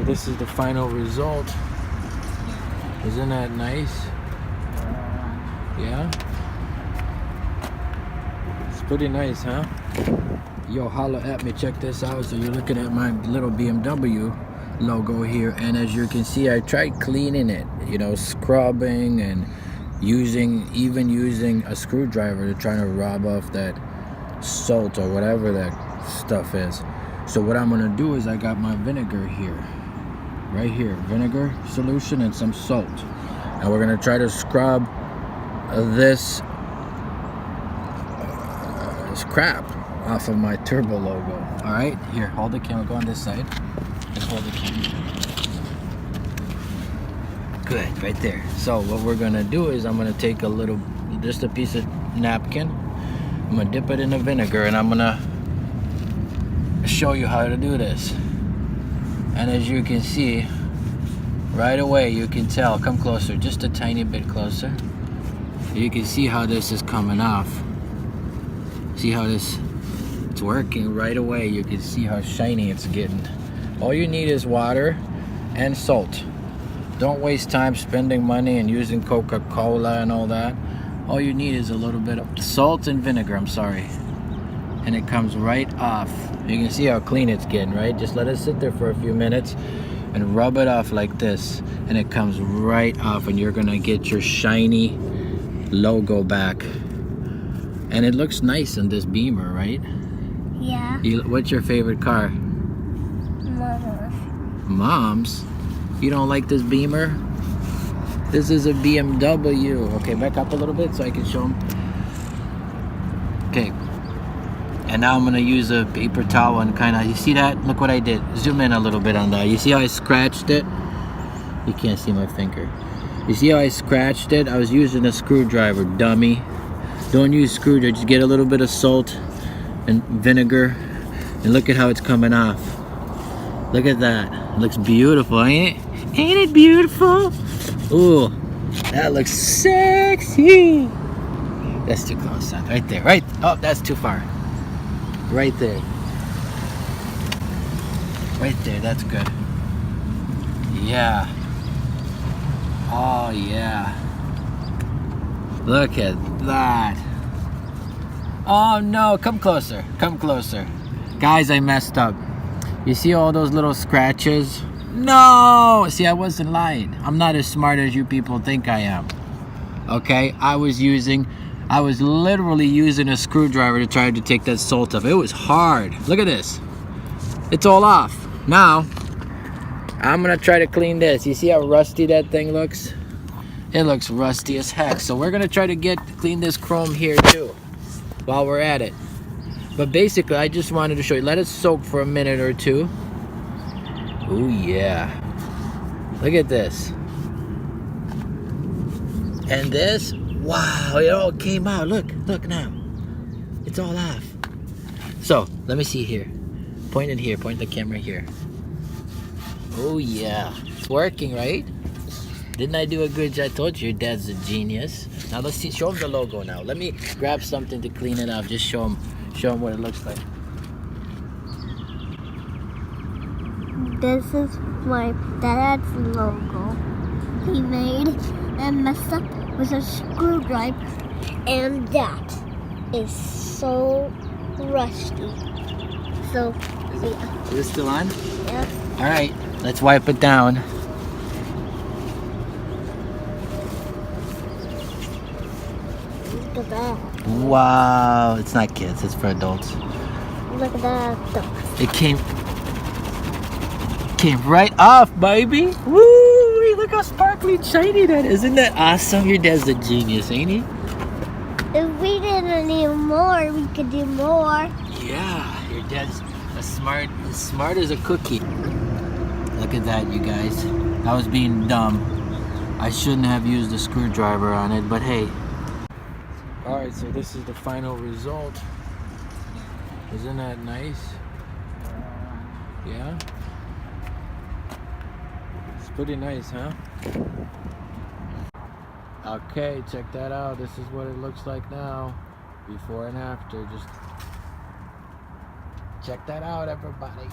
so this is the final result. Isn't that nice? Yeah? It's pretty nice, huh? Yo, holla at me, check this out. So you're looking at my little BMW logo here, and as you can see, I tried cleaning it, you know, scrubbing and using a screwdriver to try to rub off that salt or whatever that stuff is. So what I'm gonna do is I got my vinegar here, right here, vinegar solution and some salt, and we're gonna try to scrub this crap off of my turbo logo. All right, here, hold the camera, go on this side and hold the camera. Good, right there. So what we're gonna do is I'm gonna take just a piece of napkin, I'm gonna dip it in the vinegar, and I'm gonna show you how to do this. And as you can see, right away you can tell, come closer, just a tiny bit closer. You can see how this is coming off. See how it's working right away. You can see how shiny it's getting. All you need is water and salt. Don't waste time spending money and using Coca-Cola and all that. All you need is a little bit of salt and vinegar, and it comes right off. You can see how clean it's getting, right? Just let it sit there for a few minutes and rub it off like this, and it comes right off, and you're gonna get your shiny logo back. And it looks nice in this Beamer, right? Yeah. What's your favorite car? Mom's. Mom's? You don't like this Beamer? This is a BMW. Okay, back up a little bit so I can show them. Okay. And now I'm gonna use a paper towel and you see that? Look what I did. Zoom in a little bit on that. You see how I scratched it? You can't see my finger. You see how I scratched it? I was using a screwdriver, dummy. Don't use screwdriver, just get a little bit of salt and vinegar, and look at how it's coming off. Look at that. It looks beautiful, ain't it? Ain't it beautiful? Ooh, that looks sexy. That's too close, son. Right there, right. Oh, that's too far. Right there. Right there, that's good. Yeah. Oh, yeah. Look at that. Oh no, come closer, come closer. Guys, I messed up. You see all those little scratches? No! See, I wasn't lying. I'm not as smart as you people think I am. Okay? I was literally using a screwdriver to try to take that salt off. It was hard. Look at this. It's all off. Now, I'm gonna try to clean this. You see how rusty that thing looks? It looks rusty as heck. So we're gonna try to clean this chrome here too while we're at it. But basically, I just wanted to show you. Let it soak for a minute or two. Oh yeah. Look at this. And this, wow, it all came out. Look now. It's all off. So, let me see here. Point it here, point the camera here. Oh yeah, it's working, right? Didn't I do a good job? I told you your dad's a genius. Now let's see, show him the logo now. Let me grab something to clean it off. Just show him what it looks like. This is my dad's logo. He made and messed up with a screwdriver, and that is so rusty. So, yeah. Is it still on? Yeah. All right, let's wipe it down. Look at that. Wow, it's not kids, it's for adults. Look at that. It came right off, baby. Woo! Look how sparkly and shiny that is. Isn't that awesome? Your dad's a genius, ain't he? If we didn't need more, we could do more. Yeah, your dad's as smart as a cookie. Look at that, you guys. I was being dumb. I shouldn't have used a screwdriver on it, but hey. Alright, so this is the final result. Isn't that nice? Yeah? It's pretty nice, huh? Okay, check that out. This is what it looks like now. Before and after. Just check that out, everybody.